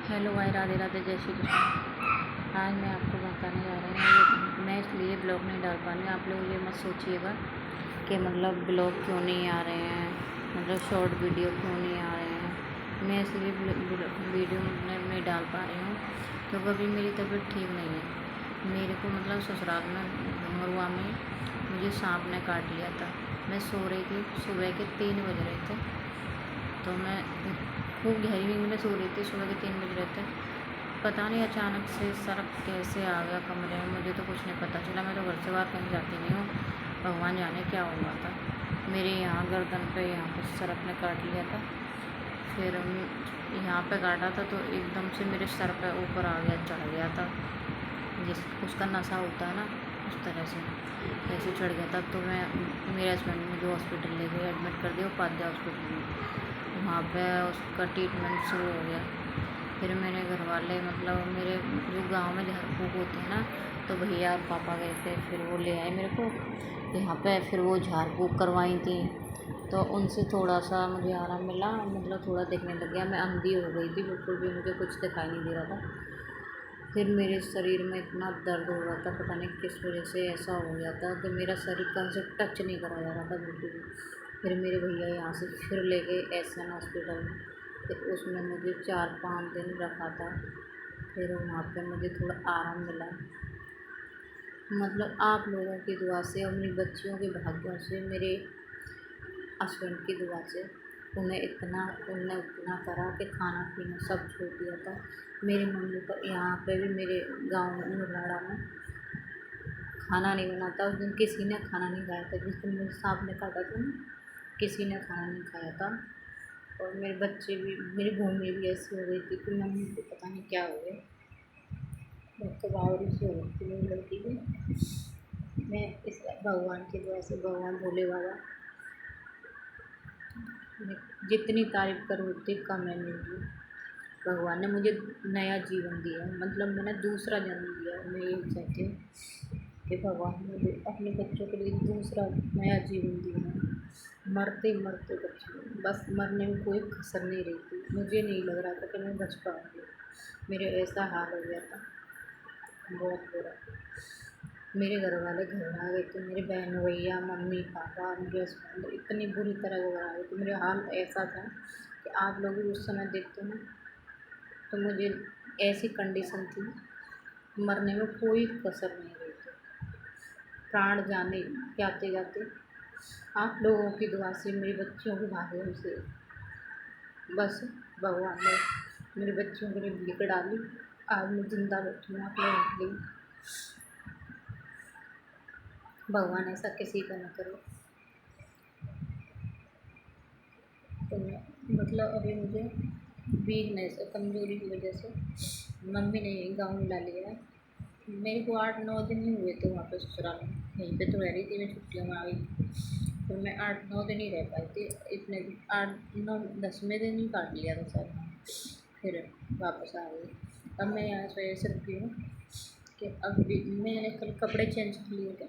Hello भाई, राधे राधे, जय श्री कृष्ण। आज मैं आपको बताने जा रही हूँ, मैं इसलिए ब्लॉग नहीं डाल पा रही हूँ। आप लोग ये मत सोचिएगा कि मतलब ब्लॉग क्यों नहीं आ रहे हैं, मतलब शॉर्ट वीडियो क्यों नहीं आ रहे हैं। मैं इसलिए वीडियो नहीं डाल पा रही हूँ क्योंकि अभी मेरी तबीयत ठीक नहीं है। मेरे को मतलब ससुराल में घुंघरुआ में मुझे सांप ने काट लिया था। मैं सो रही थी, सुबह के 3 बज रहे थे, तो मैं खूब गहरी नींद में सो रही थी। सुबह के 3 बज रहे थे, पता नहीं अचानक से सर्प कैसे आ गया कमरे में, मुझे तो कुछ नहीं पता चला। मैं तो घर से बाहर कहीं जाती नहीं हूँ, भगवान जाने क्या हुआ था। मेरे यहाँ गर्दन पे यहाँ पर सर्प ने काट लिया था। फिर यहाँ पे काटा था तो एकदम से मेरे सर पे ऊपर आ गया, चढ़ गया था, जिस उसका नशा होता है ना, उस तरह से ऐसे चढ़ गया था। तो मैं मेरे हस्बैंड ने जो हॉस्पिटल ले गए, एडमिट कर दिया उपाध्याय हॉस्पिटल में। वहाँ पे उसका ट्रीटमेंट शुरू हो गया। फिर मेरे घर वाले मतलब मेरे जो गांव में झाड़ फूक होते हैं ना, तो भैया और पापा गए थे, फिर वो ले आए मेरे को यहाँ पे। फिर वो झाड़ फूक करवाई थी, तो उनसे थोड़ा सा मुझे आराम मिला, मतलब थोड़ा देखने लग गया। मैं अंधी हो गई थी, बिल्कुल भी मुझे कुछ दिखाई नहीं दे रहा था। फिर मेरे शरीर में इतना दर्द हो रहा था, पता नहीं किस वजह से ऐसा हो गया था कि मेरा शरीर कहीं से टच नहीं करा जा रहा था बिल्कुल भी। फिर मेरे भैया यहाँ से फिर ले गए एसएन हॉस्पिटल में। फिर उसमें मुझे 4-5 दिन रखा था। फिर वहाँ पे मुझे थोड़ा आराम मिला। मतलब आप लोगों की दुआ से और मेरी बच्चियों के भाग्यों से, मेरे हस्बैंड की दुआ से उन्होंने उतना करा कि खाना पीना सब छोड़ दिया था। मेरी मम्मी को यहाँ पे भी, मेरे गांव में मुरवाड़ा में खाना नहीं बनाता। उस दिन किसी ने खाना नहीं खाया था, जिस दिन मुझे सांप ने काटा था ना, किसी ने खाना नहीं खाया था। और मेरे बच्चे भी, मेरी भूमि भी ऐसी हो गई थी कि मम्मी को पता नहीं क्या हो गया, बहुत तो बावरी सी हो गई थी मेरी लड़की भी। मैं इस भगवान की दुआ से, भगवान भोले बाबा, मैं जितनी तारीफ़ करूँ उतनी कम है मेरी। भगवान ने मुझे नया जीवन दिया, मतलब मैंने दूसरा जन्म दिया। मैं ये चाहती हूँ कि भगवान ने मुझे अपने बच्चों के लिए दूसरा नया जीवन दिया है। मरते मरते बच्चे, बस मरने में कोई कसर नहीं रही थी। मुझे नहीं लग रहा था कि मैं बच पाऊँगी, मेरे ऐसा हाल हो गया था, बहुत बुरा। मेरे घर वाले घर आ गए थे, मेरे बहन भैया, मम्मी पापा, मेरे हस्बैंड इतनी बुरी तरह घबरा गए थे। मेरा हाल ऐसा था कि आप लोग भी उस समय देखते ना, तो मुझे ऐसी कंडीशन थी, मरने में कोई कसर नहीं रही थी, प्राण जाने जाते जाते। आप लोगों की दुआ से, मेरी बच्चियों के भाग्यों से, बस भगवान ने मेरी बच्चियों के लिए भीख डाली। आज मैं जिंदा बैठी हूँ आप लोगों के लिए। भगवान ऐसा किसी का न करे। तो मैं मतलब अभी मुझे वीकनेस, कमज़ोरी की वजह से मम्मी ने गाँव ला लिया है। मेरे को 8-9 दिन ही हुए थे वहाँ पे ससुराल में, यहीं पे तो रह रही थी, मैं छुट्टियों में आ गई थी। तो मैं 8-9 दिन ही रह पाई थी, इतने 8-9-10वें दिन ही काट लिया था सर, फिर वापस आ गई। अब मैं यहाँ इस वजह से रुकी हूँ कि अब भी मैंने कल कपड़े चेंज कर लिए थे,